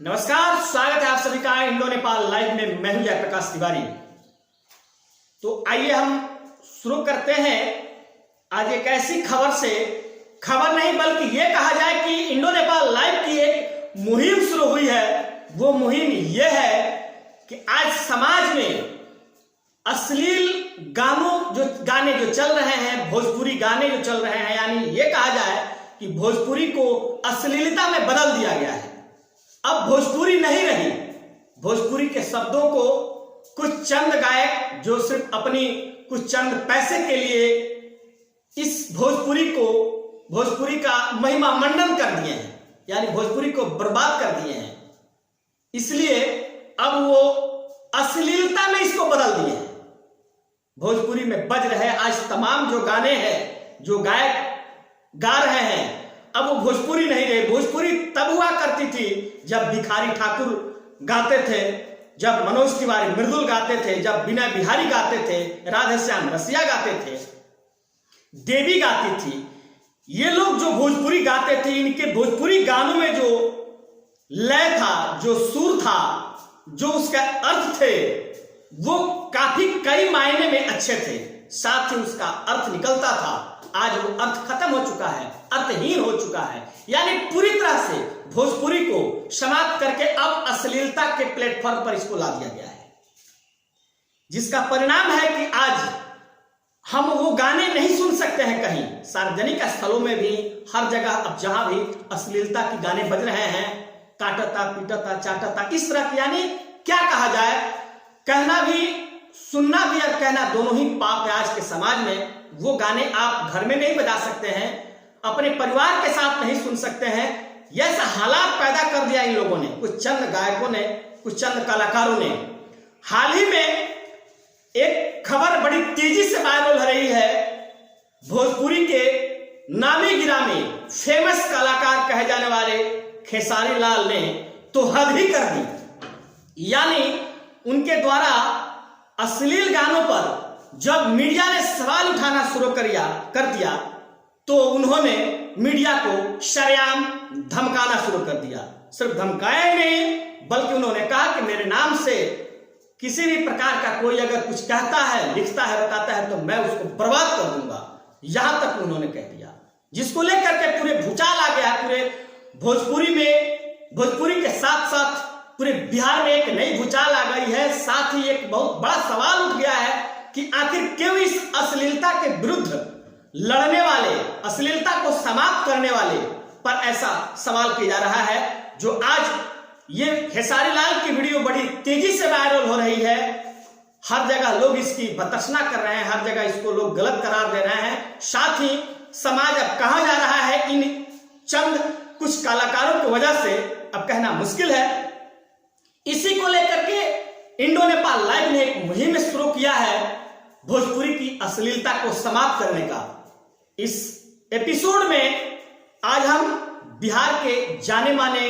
नमस्कार, स्वागत है आप सभी का इंडो नेपाल लाइव में। मैं हूं जयप्रकाश तिवारी। तो आइए हम शुरू करते हैं आज एक ऐसी खबर से, खबर नहीं बल्कि ये कहा जाए कि इंडो नेपाल लाइव की एक मुहिम शुरू हुई है। वो मुहिम ये है कि आज समाज में अश्लील गाने जो चल रहे हैं, भोजपुरी गाने जो चल रहे हैं, यानी ये कहा जाए कि भोजपुरी को अश्लीलता में बदल दिया गया है। अब भोजपुरी नहीं रही। भोजपुरी के शब्दों को कुछ चंद गायक जो सिर्फ अपनी कुछ चंद पैसे के लिए इस भोजपुरी का महिमा मंडन कर दिए हैं, यानी भोजपुरी को बर्बाद कर दिए हैं। इसलिए अब वो अश्लीलता में इसको बदल दिए हैं। भोजपुरी में बज रहे आज तमाम जो गाने हैं, जो गायक गा रहे हैं, अब वो भोजपुरी नहीं रहे। भोजपुरी तब हुआ करती थी जब भिखारी ठाकुर गाते थे, जब मनोज तिवारी मृदुल गाते थे, जब विनय बिहारी गाते थे, राधेश्याम रसिया गाते थे, देवी गाती थी। ये लोग जो भोजपुरी गाते थे, इनके भोजपुरी गानों में जो लय था, जो सुर था, जो उसका अर्थ थे, वो काफी कई मायने में अच्छे थे। साथ ही उसका अर्थ निकलता था। आज वो अर्थ खत्म हो चुका है, अर्थहीन हो चुका है। यानी पूरी तरह से भोजपुरी को समाप्त करके अब अश्लीलता के प्लेटफॉर्म पर इसको ला दिया गया है, जिसका परिणाम है कि आज हम वो गाने नहीं सुन सकते हैं कहीं। सार्वजनिक स्थलों में भी, हर जगह अब जहां भी अश्लीलता के गाने बज रहे हैं, काटता पीटता चाटता, इस तरह की, यानी क्या कहा जाए, कहना भी, सुनना भी और कहना दोनों ही पाप है आज के समाज में। वो गाने आप घर में नहीं बजा सकते हैं, अपने परिवार के साथ नहीं सुन सकते हैं। ऐसा हालात पैदा कर दिया इन लोगों ने, कुछ चंद गायकों ने, कुछ चंद कलाकारों ने। हाल ही में एक खबर बड़ी तेजी से वायरल हो रही है। भोजपुरी के नामी गिरामी फेमस कलाकार कहे जाने वाले खेसारी लाल ने तो हद ही कर दी। यानी उनके द्वारा अश्लील गानों पर जब मीडिया ने सवाल उठाना शुरू कर दिया तो उन्होंने मीडिया को शरेआम धमकाना शुरू कर दिया। सिर्फ धमकाया ही नहीं, बल्कि उन्होंने कहा कि मेरे नाम से किसी भी प्रकार का कोई अगर कुछ कहता है, लिखता है, बताता है, तो मैं उसको बर्बाद कर दूंगा। यहां तक उन्होंने कह दिया, जिसको लेकर के पूरे भूचाल आ गया। पूरे भोजपुरी में, भोजपुरी के साथ साथ पूरे बिहार में एक नई भूचाल आ गई है। साथ ही एक बहुत बड़ा सवाल उठ गया है कि आखिर क्यों इस अश्लीलता के विरुद्ध लड़ने वाले, अश्लीलता को समाप्त करने वाले पर ऐसा सवाल किया जा रहा है। जो आज ये खेसारी लाल की वीडियो बड़ी तेजी से वायरल हो रही है। हर जगह लोग इसकी भर्त्सना कर रहे हैं, हर जगह इसको लोग गलत करार दे रहे हैं। साथ ही समाज अब कहां जा रहा है इन चंद कुछ कलाकारों की वजह से, अब कहना मुश्किल है। इसी को लेकर के इंडो नेपाल लाइव ने एक मुहिम शुरू किया है भोजपुरी की अश्लीलता को समाप्त करने का। इस एपिसोड में आज हम बिहार के जाने माने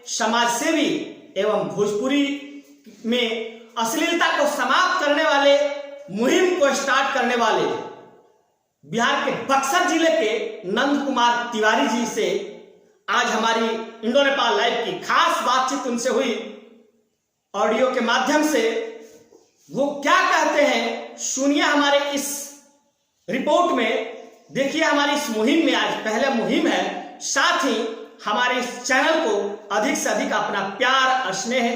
समाजसेवी एवं भोजपुरी में अश्लीलता को समाप्त करने वाले, मुहिम को स्टार्ट करने वाले बिहार के बक्सर जिले के नंद कुमार तिवारी जी से आज हमारी इंडो नेपाल लाइव की खास बातचीत उनसे हुई ऑडियो के माध्यम से। वो क्या कहते हैं सुनिए हमारे इस रिपोर्ट में। देखिए हमारी इस मुहिम में, आज पहला मुहिम है। साथ ही हमारे इस चैनल को अधिक से अधिक अपना प्यार, स्नेह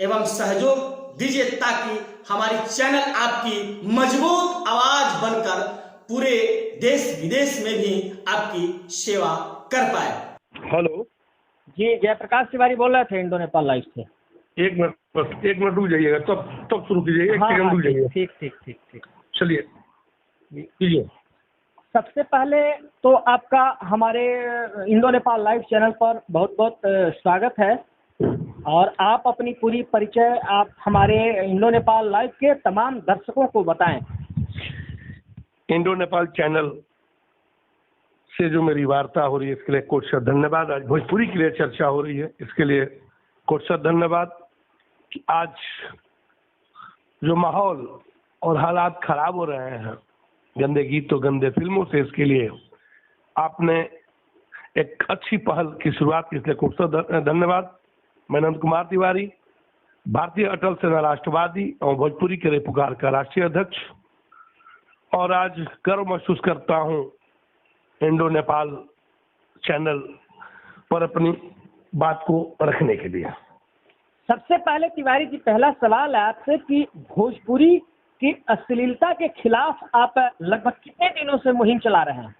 एवं सहयोग दीजिए, ताकि हमारी चैनल आपकी मजबूत आवाज बनकर पूरे देश विदेश में भी आपकी सेवा कर पाए। हेलो जी, जयप्रकाश तिवारी बोल रहे थे इंडो नेपाल लाइव से। एक मिनट, बस एक मिनट रुक जाइएगा, तब शुरू कीजिएगा। एक सेकंड रुक जाइएगा। ठीक। चलिए कीजिए। सबसे पहले तो आपका हमारे इंडो नेपाल लाइव चैनल पर बहुत बहुत स्वागत है। और आप अपनी पूरी परिचय आप हमारे इंडो नेपाल लाइव के तमाम दर्शकों को बताएं। इंडो नेपाल चैनल से जो मेरी वार्ता हो रही है, इसके लिए कोट सा धन्यवाद। आज भोजपुरी के लिए चर्चा हो रही है, इसके लिए कोट सा धन्यवाद। कि आज जो माहौल और हालात खराब हो रहे हैं गंदे गीतों, गंदे फिल्मों से, इसके लिए आपने एक अच्छी पहल की शुरुआत की, इसलिए खूब सा धन्यवाद। मैं नंद कुमार तिवारी, भारतीय अटल सेना राष्ट्रवादी और भोजपुरी के पुकार का राष्ट्रीय अध्यक्ष, और आज गर्व महसूस करता हूं इंडो नेपाल चैनल पर अपनी बात को रखने के लिए। सबसे पहले तिवारी जी, पहला सवाल है आपसे कि भोजपुरी की अश्लीलता के खिलाफ आप लगभग कितने दिनों से मुहिम चला रहे हैं?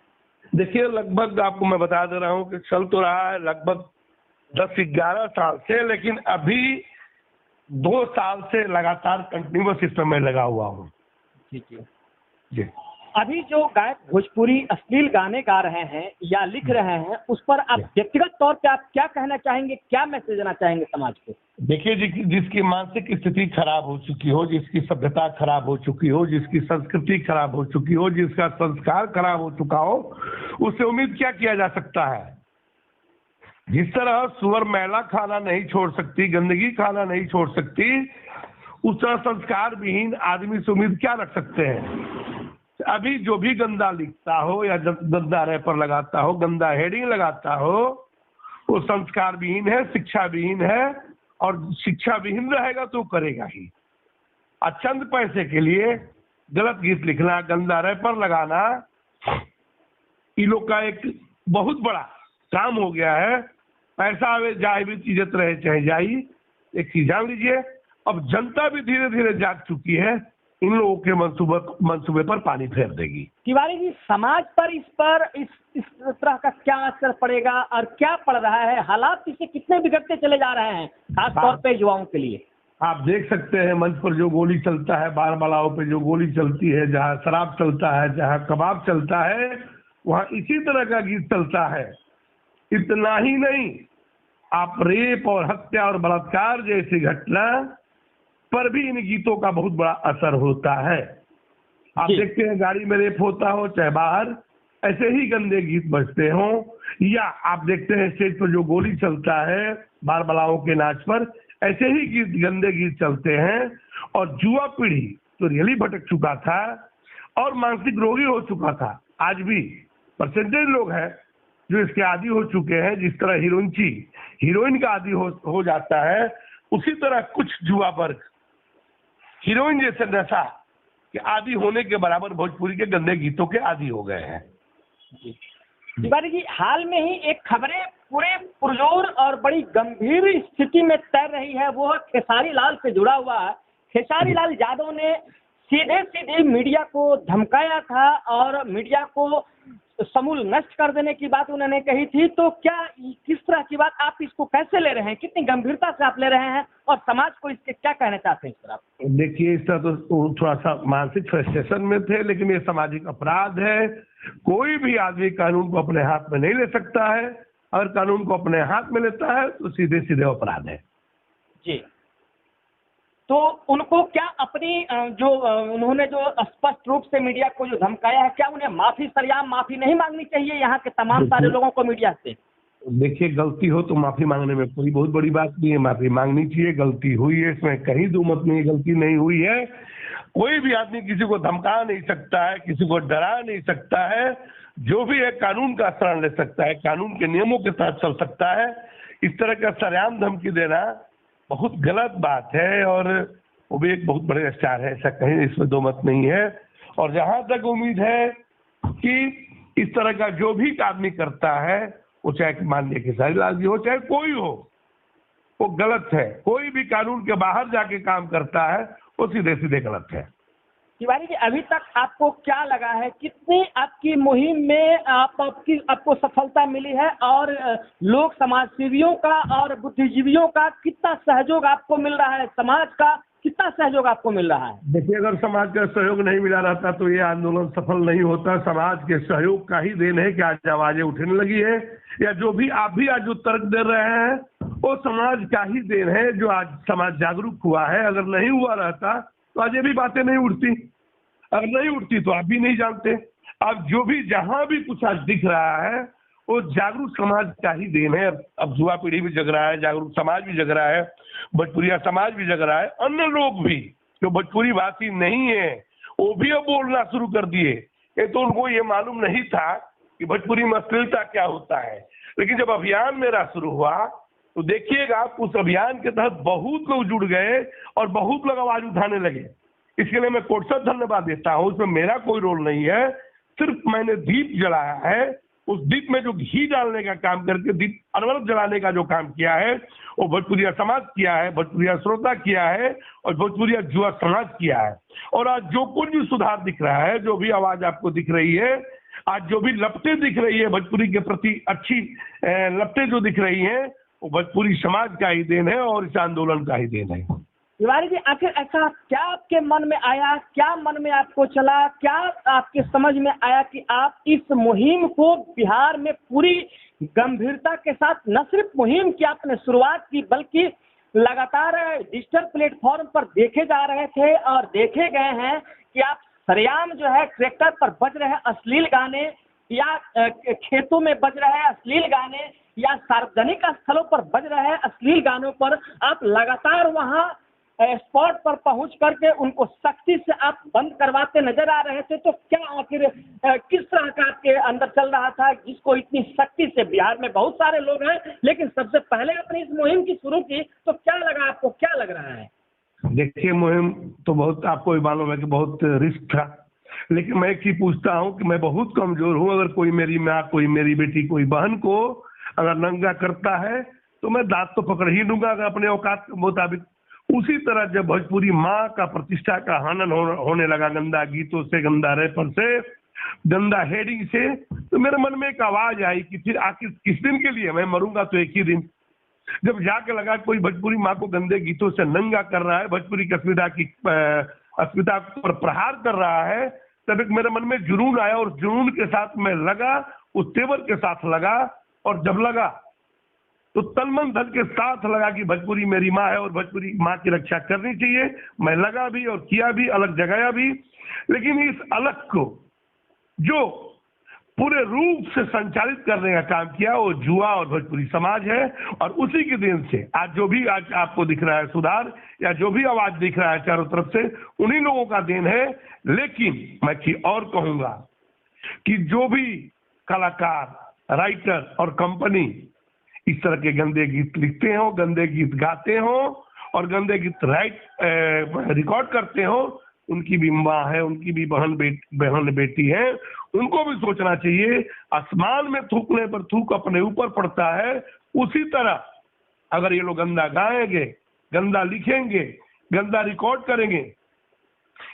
देखिए, लगभग आपको मैं बता दे रहा हूं कि चल तो रहा है लगभग 10-11 साल से, लेकिन अभी 2 साल से लगातार कंटिन्यूअस इस पर मैं लगा हुआ हूँ। जी। अभी जो गायक भोजपुरी अश्लील गाने गा रहे हैं या लिख रहे हैं, उस पर आप व्यक्तिगत तौर पे आप क्या कहना चाहेंगे, क्या मैसेज देना चाहेंगे समाज को? देखिए, जिसकी मानसिक स्थिति खराब हो चुकी हो, जिसकी सभ्यता खराब हो चुकी हो, जिसकी संस्कृति खराब हो चुकी हो, जिसका संस्कार खराब हो चुका हो, उससे उम्मीद क्या किया जा सकता है? जिस तरह सुअर मैला खाना नहीं छोड़ सकती, गंदगी खाना नहीं छोड़ सकती, उस तरह संस्कार विहीन आदमी से उम्मीद क्या रख सकते हैं? अभी जो भी गंदा लिखता हो या गंदा रैपर लगाता हो, गंदा हेडिंग लगाता हो, वो संस्कार विहीन है, शिक्षा विहीन है, और शिक्षा विहीन रहेगा तो करेगा ही। चंद पैसे के लिए गलत गीत लिखना, गंदा रैपर लगाना, इन लोग का एक बहुत बड़ा काम हो गया है। पैसा आवे जाए भी इज्जत रहे चाहे जाई, एक चीज जान लीजिए, अब जनता भी धीरे धीरे जाग चुकी है, इन लोगों के मंसूबे पर पानी फेर देगी। तिवारी जी, समाज पर इस तरह का क्या असर पड़ेगा और क्या पड़ रहा है? हालात इससे कितने बिगड़ते चले जा रहे हैं, खास तौर पे युवाओं के लिए? आप देख सकते हैं मंच पर जो गोली चलता है, बारबलाओं पे जो गोली चलती है, जहाँ शराब चलता है, जहाँ कबाब चलता है, वहाँ इसी तरह का गीत चलता है। इतना ही नहीं, आप रेप और हत्या और बलात्कार जैसी घटना पर भी इन गीतों का बहुत बड़ा असर होता है। आप देखते हैं गाड़ी में रेप होता हो चाहे बाहर, ऐसे ही गंदे गीत बजते हों, या आप देखते हैं स्टेज पर जो गोली चलता है बारबलाओं के नाच पर, ऐसे ही गीत गंदे गीत चलते हैं। और युवा पीढ़ी तो रियली भटक चुका था और मानसिक रोगी हो चुका था। आज भी परसेंटेज लोग हैं जो इसके आदी हो चुके हैं। जिस तरह हीरोइन का आदी हो जाता है, उसी तरह कुछ युवा वर्ग हीरोइन जैसे नशा के आदी होने के बराबर भोजपुरी के गंदे गीतों के आदी हो गए हैं। तिवारी जी, हाल में ही एक खबरें पूरे पुरजोर और बड़ी गंभीर स्थिति में तैर रही है, वो खेसारी लाल से जुड़ा हुआ है। खेसारी लाल यादव ने सीधे मीडिया को धमकाया था और मीडिया को समूल नष्ट कर देने की बात उन्होंने कही थी। तो क्या किस तरह की बात, आप इसको कैसे ले रहे हैं, कितनी गंभीरता से आप ले रहे हैं और समाज को इसके क्या कहना चाहते हैं इस तरह? देखिए, इस तरह तो थोड़ा सा मानसिक फ्रस्ट्रेशन में थे, लेकिन ये सामाजिक अपराध है। कोई भी आदमी कानून को अपने हाथ में नहीं ले सकता है। अगर कानून को अपने हाथ में लेता है तो सीधे सीधे अपराध है। जी, तो उनको क्या अपनी जो उन्होंने जो स्पष्ट रूप से मीडिया को जो धमकाया है, क्या उन्हें सरेआम माफी नहीं मांगनी चाहिए यहाँ के तमाम सारे लोगों को मीडिया से? देखिए, गलती हो तो माफी मांगने में कोई बहुत बड़ी बात नहीं है, माफी मांगनी चाहिए। गलती हुई है, इसमें कहीं दो मत नहीं, गलती नहीं हुई है। कोई भी आदमी किसी को धमका नहीं सकता है, किसी को डरा नहीं सकता है। जो भी है कानून का शरण ले सकता है, कानून के नियमों के तहत चल सकता है। इस तरह का सरेआम धमकी देना बहुत गलत बात है, और वो भी एक बहुत बड़े स्टार है, ऐसा कहीं इसमें दो मत नहीं है। और जहां तक उम्मीद है कि इस तरह का जो भी आदमी करता है, वो चाहे माननीय खेसारी लाल जी हो चाहे कोई हो, वो गलत है। कोई भी कानून के बाहर जाके काम करता है वो सीधे सीधे गलत है। तिवारी जी, अभी तक आपको क्या लगा है, कितनी आपकी मुहिम में आपको सफलता मिली है, और लोग समाज सेवियों का और बुद्धिजीवियों का कितना सहयोग आपको मिल रहा है, समाज का कितना सहयोग आपको मिल रहा है? देखिए, अगर समाज का सहयोग नहीं मिला रहता तो ये आंदोलन सफल नहीं होता। समाज के सहयोग का ही देन है कि आज आवाजें उठने लगी है, या जो भी आप भी आज जो तर्क दे रहे हैं वो समाज का ही देन है, जो आज समाज जागरूक हुआ है। अगर नहीं हुआ रहता तो आज ये भी बातें नहीं उठती। अगर नहीं उठती तो आप भी नहीं जानते। अब जो भी जहां भी कुछ आज दिख रहा है वो जागरूक समाज का ही देन है। अब युवा पीढ़ी भी जग रहा है, जागरूक समाज भी जग रहा है, भोजपुरिया समाज भी जग रहा है। अन्य लोग भी जो भोजपुरी भाषी नहीं है वो भी अब बोलना शुरू कर दिए। ये तो उनको ये मालूम नहीं था कि भोजपुरी में अश्लीलता क्या होता है, लेकिन जब अभियान मेरा शुरू हुआ तो देखिएगा आप उस अभियान के तहत बहुत लोग जुड़ गए और बहुत लोग आवाज उठाने लगे। इसके लिए मैं कोटसद धन्यवाद देता हूँ। उसमें मेरा कोई रोल नहीं है, सिर्फ मैंने दीप जलाया है। उस दीप में जो घी डालने का काम करके दीप अनवरत जलाने का जो काम किया है वो भोजपुरिया समाज किया है, भोजपुरिया श्रोता किया है और भोजपुरिया युवा समाज किया है। और आज जो कुछ भी सुधार दिख रहा है, जो भी आवाज आपको दिख रही है, आज जो भी लपटें दिख रही है भोजपुरी के प्रति, अच्छी लपटें जो दिख रही हैं, वो भोजपुरी समाज का ही देन है और इस आंदोलन का ही देन है। तिवारी जी, आखिर ऐसा क्या आपके मन में आया, क्या मन में आपको चला, क्या आपके समझ में आया कि आप इस मुहिम को बिहार में पूरी गंभीरता के साथ न सिर्फ मुहिम की आपने शुरुआत की, बल्कि लगातार डिजिटल प्लेटफॉर्म पर देखे जा रहे थे और देखे गए हैं कि आप सरेआम जो है ट्रैक्टर पर बज रहे अश्लील गाने या खेतों में बज रहे अश्लील गाने या सार्वजनिक स्थलों पर बज रहे अश्लील गानों पर आप लगातार वहां स्पॉट पर पहुंच करके उनको सख्ती से आप बंद करवाते नजर आ रहे थे। तो क्या आखिर किस तरह का आपके अंदर चल रहा था जिसको इतनी सख्ती से, बिहार में बहुत सारे लोग हैं लेकिन सबसे पहले अपनी इस मुहिम की शुरू की, तो क्या लगा आपको, क्या लग रहा है? देखिए, मुहिम तो बहुत, आपको भी मालूम है कि बहुत रिस्क था, लेकिन मैं एक चीज पूछता हूँ कि मैं बहुत कमजोर हूँ। अगर कोई मेरी माँ, कोई मेरी बेटी, कोई बहन को अगर नंगा करता है तो मैं दांत तो पकड़ ही लूंगा अगर अपने औकात के मुताबिक। उसी तरह जब भोजपुरी माँ का प्रतिष्ठा का हनन होने लगा गंदा गीतों से, गंदा रैपर से, गंदा हेडिंग से, तो मेरे मन में एक आवाज आई कि फिर आखिर किस दिन के लिए, मैं मरूंगा तो एक ही दिन। जब जाके लगा कोई भोजपुरी माँ को गंदे गीतों से नंगा कर रहा है, भोजपुरी की अस्मिता पर प्रहार कर रहा है, तब एक मेरे मन में जुनून आया और जुनून के साथ मैं लगा, उस तेवर के साथ लगा। और जब लगा तो तन मन धन के साथ लगा कि भोजपुरी मेरी माँ है और भोजपुरी माँ की रक्षा करनी चाहिए। मैं लगा भी और किया भी, अलग जगाया भी। लेकिन इस अलग को जो पूरे रूप से संचालित करने का काम किया वो जुआ और भोजपुरी समाज है। और उसी के दिन से आज जो भी आज आपको दिख रहा है सुधार, या जो भी आवाज दिख रहा है चारों तरफ से, उन्हीं लोगों का देन है। लेकिन मैं चीज और कहूंगा कि जो भी कलाकार, राइटर और कंपनी इस तरह के गंदे गीत लिखते हो, गंदे गीत गाते हो और गंदे गीत रिकॉर्ड करते हो, उनकी भी माँ है, उनकी भी बहन बेटी है, उनको भी सोचना चाहिए। आसमान में थूकने पर थूक अपने ऊपर पड़ता है। उसी तरह अगर ये लोग गंदा गाएंगे, गंदा लिखेंगे, गंदा रिकॉर्ड करेंगे,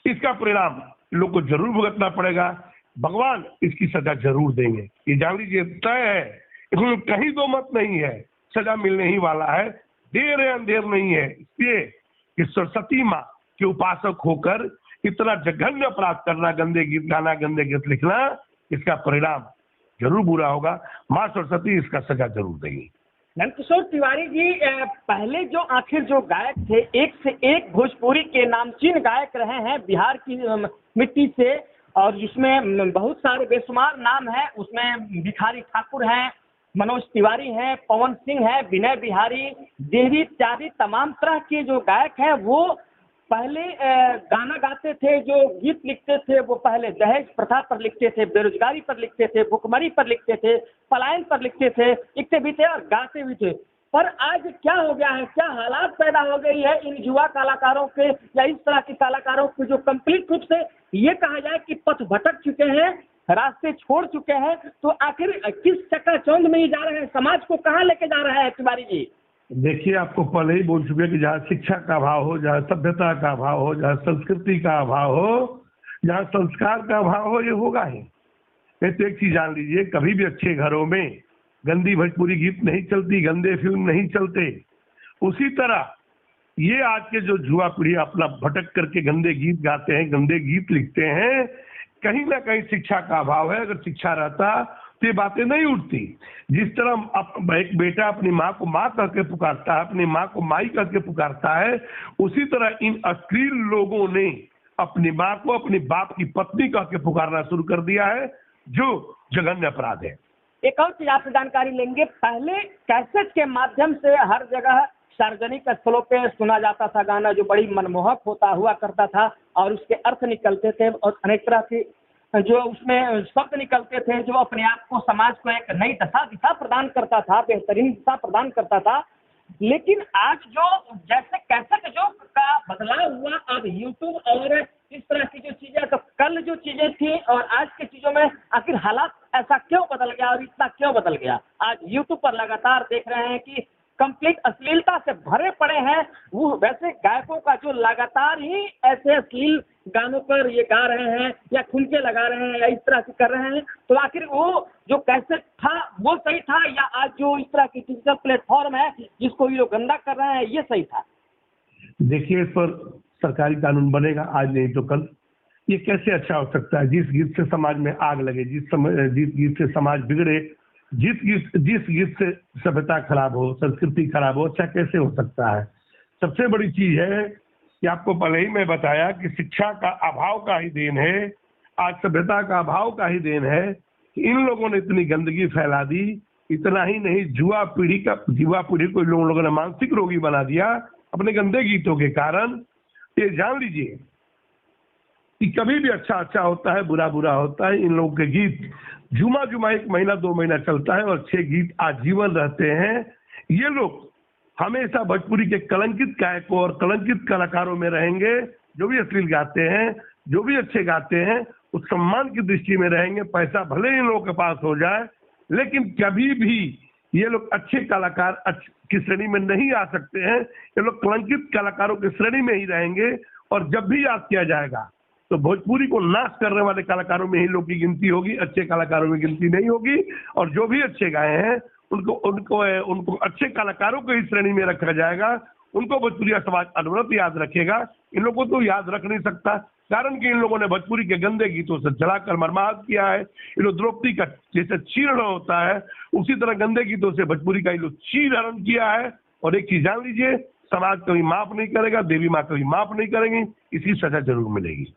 इसका परिणाम लोग को जरूर भुगतना पड़ेगा। भगवान इसकी सजा जरूर देंगे, ये जान लीजिए, तय है। इसमें कहीं दो मत नहीं है, सजा मिलने ही वाला है, देर है अंधेर नहीं है। इसलिए कि सरस्वती माँ के उपासक होकर इतना जघन्य अपराध करना, गंदे गीत गाना, गंदे गीत लिखना, इसका परिणाम जरूर बुरा होगा। माँ सरस्वती इसका सजा जरूर देगी। नंदकिशोर तिवारी जी, पहले जो आखिर जो गायक थे, एक से एक भोजपुरी के नामचीन गायक रहे हैं बिहार की मिट्टी से, और जिसमें बहुत सारे बेशुमार नाम हैं। उसमें भिखारी ठाकुर हैं, मनोज तिवारी हैं, पवन सिंह हैं, विनय बिहारी, देवी इत्यादि तमाम तरह के जो गायक हैं वो पहले गाना गाते थे, जो गीत लिखते थे वो पहले दहेज प्रथा पर लिखते थे, बेरोजगारी पर लिखते थे, भुखमरी पर लिखते थे, पलायन पर लिखते थे, लिखते भी थे और गाते भी थे। पर आज क्या हो गया है, क्या हालात पैदा हो गई है इन युवा कलाकारों के या इस तरह के कलाकारों को जो कंप्लीट रूप से ये कहा जाए कि पथ भटक चुके हैं, रास्ते छोड़ चुके हैं। तो आखिर किस चक्काचौंध में ही जा रहे हैं, समाज को कहाँ लेके जा रहा है तिवारी जी? देखिए, आपको पहले ही बोल चुके कि जहाँ शिक्षा का अभाव हो, जहाँ सभ्यता का अभाव हो, जहाँ संस्कृति का अभाव हो, जहाँ संस्कार का अभाव हो, ये होगा ही। तो एक चीज जान लीजिए, कभी भी अच्छे घरों में गंदी भोजपुरी गीत नहीं चलती, गंदे फिल्म नहीं चलते। उसी तरह ये आज के जो युवा पीढ़ी अपना भटक करके गंदे गीत गाते हैं, गंदे गीत लिखते हैं, कहीं ना कहीं शिक्षा का अभाव है। अगर शिक्षा रहता तो ये बातें नहीं उठती। जिस तरह एक बेटा अपनी माँ को माँ करके पुकारता है, अपनी माँ को माई करके पुकारता है, उसी तरह इन अश्लील लोगों ने अपनी माँ को अपनी बाप की पत्नी करके पुकारना शुरू कर दिया है, जो जघन्य अपराध है। एक और चीज आपसे जानकारी लेंगे, पहले कैसेट के माध्यम से हर जगह सार्वजनिक स्थलों पे सुना जाता था गाना, जो बड़ी मनमोहक हुआ करता था और उसके अर्थ निकलते थे और अनेक तरह के जो उसमें शब्द निकलते थे, जो अपने आप को, समाज को एक नई दिशा प्रदान करता था, बेहतरीन दिशा प्रदान करता था। लेकिन आज जो जैसे कैसेट जो का बदलाव हुआ, अब यूट्यूब और इस तरह की जो चीजें, तो कल जो चीजें थी और आज की चीजों में आखिर हालात ऐसा क्यों बदल गया और इतना क्यों बदल गया? आज यूट्यूब पर लगातार देख रहे हैं कि कंप्लीट अश्लीलता से भरे पड़े हैं। वो वैसे गायकों का जो लगातार ही ऐसे अश्लील गानों पर ये गा रहे हैं या ठुमके लगा रहे हैं या इस तरह से कर रहे हैं, तो आखिर वो जो कैसेट था वो सही था या आज जो इस तरह की डिजिटल प्लेटफॉर्म है जिसको ये लोग गंदा कर रहे हैं ये सही था? देखिए, इस पर सरकारी कानून बनेगा, आज नहीं तो कल। ये कैसे अच्छा हो सकता है? जिस गीत से समाज में आग लगे, जिस गीत से समाज बिगड़े, जिस गीत से सभ्यता खराब हो, संस्कृति खराब हो, अच्छा कैसे हो सकता है? सबसे बड़ी चीज है कि आपको पहले ही मैं बताया कि शिक्षा का अभाव का ही देन है, आज सभ्यता का अभाव का ही देन है कि इन लोगों ने इतनी गंदगी फैला दी। इतना ही नहीं, युवा पीढ़ी को इन लोगों ने मानसिक रोगी बना दिया अपने गंदे गीतों के कारण। ये जान लीजिए कि कभी भी अच्छा अच्छा होता है, बुरा बुरा होता है। इन लोगों के गीत जुमा 1 महीना 2 महीना चलता है और 6 गीत आजीवन रहते हैं। ये लोग हमेशा भोजपुरी के कलंकित गायकों और कलंकित कलाकारों में रहेंगे। जो भी अश्लील गाते हैं, जो भी अच्छे गाते हैं, उस सम्मान की दृष्टि में रहेंगे। पैसा भले ही इन लोगों के पास हो जाए, लेकिन कभी भी ये लोग अच्छे कलाकार की श्रेणी में नहीं आ सकते हैं। ये लोग कलंकित कलाकारों की श्रेणी में ही रहेंगे। और जब भी याद किया जाएगा तो भोजपुरी को नाश करने वाले कलाकारों में ही लोग की गिनती होगी, अच्छे कलाकारों में गिनती नहीं होगी। और जो भी अच्छे गाए हैं उनको अच्छे कलाकारों को इस श्रेणी में रखा जाएगा। उनको भोजपुरी समाज अनवरत याद रखेगा। इन लोगों को तो याद रख नहीं सकता, कारण कि इन लोगों ने भोजपुरी के गंदे गीतों से जलाकर मर्माहत किया है। इन लोग द्रौपदी का जैसे चीरण होता है, उसी तरह गंदे गीतों से भोजपुरी का इन लोग चीरहरण किया है। और एक चीज जान लीजिए, समाज कभी माफ नहीं करेगा, देवी माँ कभी माफ नहीं करेंगी, इसकी सजा जरूर मिलेगी।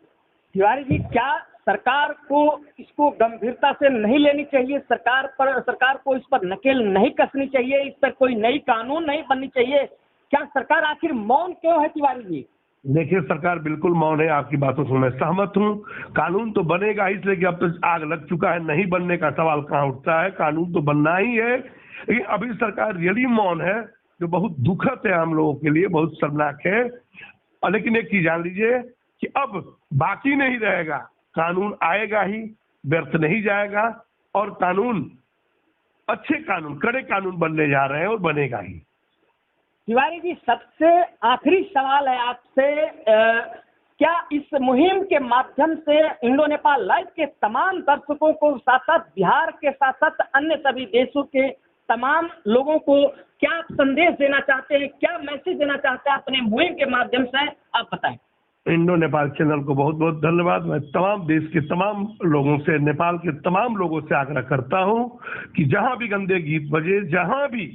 तिवारी जी, क्या सरकार को इसको गंभीरता से नहीं लेनी चाहिए? सरकार को इस पर नकेल नहीं कसनी चाहिए? इस पर कोई नई कानून नहीं बननी चाहिए? क्या सरकार आखिर मौन क्यों है तिवारी जी? देखिए, सरकार बिल्कुल मौन है। आपकी बातों से मैं सहमत हूँ। कानून तो बनेगा, इसलिए कि अब तो आग लग चुका है, नहीं बनने का सवाल कहाँ उठता है। कानून तो बनना ही है, लेकिन अभी सरकार रियली मौन है, जो बहुत दुखद है हम लोगों के लिए, बहुत शर्मनाक है। लेकिन एक चीज जान लीजिए कि अब बाकी नहीं रहेगा, कानून आएगा ही, व्यर्थ नहीं जाएगा। और कानून, अच्छे कानून, कड़े कानून बनने जा रहे हैं और बनेगा ही। तिवारी जी, सबसे आखिरी सवाल है आपसे, क्या इस मुहिम के माध्यम से इंडो नेपाल लाइव के तमाम दर्शकों को, साथ साथ बिहार के साथ साथ अन्य सभी देशों के तमाम लोगों को क्या आप संदेश देना चाहते हैं, क्या मैसेज देना चाहते हैं अपने मुहिम के माध्यम से, आप बताएं। इंडो नेपाल चैनल को बहुत बहुत धन्यवाद। मैं तमाम देश के तमाम लोगों से, नेपाल के तमाम लोगों से आग्रह करता हूं कि जहां भी गंदे गीत बजे, जहां भी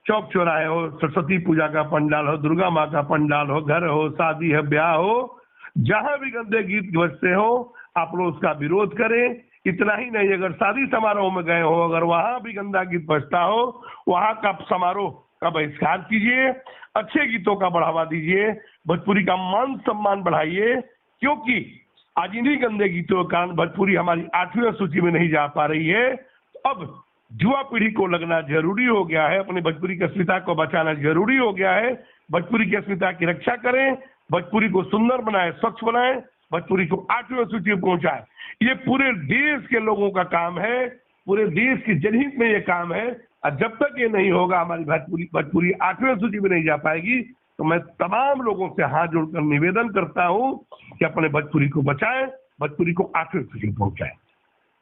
चौक चौराहे हो, सरस्वती पूजा का पंडाल हो, दुर्गा माँ का पंडाल हो, घर हो, शादी है, ब्याह हो, जहां भी गंदे गीत बजते हो, आप लोग उसका विरोध करें। इतना ही नहीं, अगर शादी समारोह में गए हो, अगर वहां भी गंदा गीत बजता हो, वहां का समारोह का बहिष्कार कीजिए, अच्छे गीतों का बढ़ावा दीजिए, भोजपुरी का मान सम्मान बढ़ाइए। क्योंकि आज इन्हीं गंदे गीतों के कारण भोजपुरी हमारी 8वीं सूची में नहीं जा पा रही है। अब युवा पीढ़ी को लगना जरूरी हो गया है, अपनी भोजपुरी की अस्मिता को बचाना जरूरी हो गया है। भोजपुरी की अस्मिता की रक्षा करें, भोजपुरी को सुंदर बनाए, स्वच्छ बनाए, भोजपुरी को 8वीं सूची में पहुंचाए। ये पूरे देश के लोगों का काम है, पूरे देश की जनहित में ये काम है। और जब तक ये नहीं होगा, हमारी भोजपुरी 8वीं सूची में नहीं जा पाएगी। तो मैं तमाम लोगों से हाथ जोड़कर निवेदन करता हूं कि अपने भोजपुरी को बचाएं, भोजपुरी को 8वीं सूची में पहुंचाएं।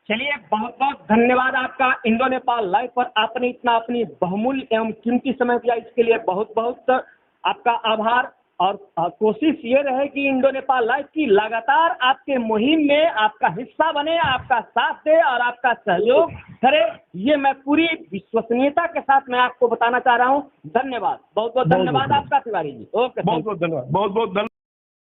चलिए, बहुत बहुत धन्यवाद आपका इंडो नेपाल लाइव पर आपने इतना अपनी बहुमूल्य एवं कीमती समय दिया, इसके लिए बहुत बहुत आपका आभार। और कोशिश ये रहे कि इंडो नेपाल लाइव की लगातार आपके मुहिम में आपका हिस्सा बने, आपका साथ दे और आपका सहयोग करे। ये मैं पूरी विश्वसनीयता के साथ मैं आपको बताना चाह रहा हूँ। धन्यवाद, बहुत बहुत धन्यवाद आपका तिवारी जी। ओके, बहुत बहुत धन्यवाद, बहुत बहुत धन्यवाद।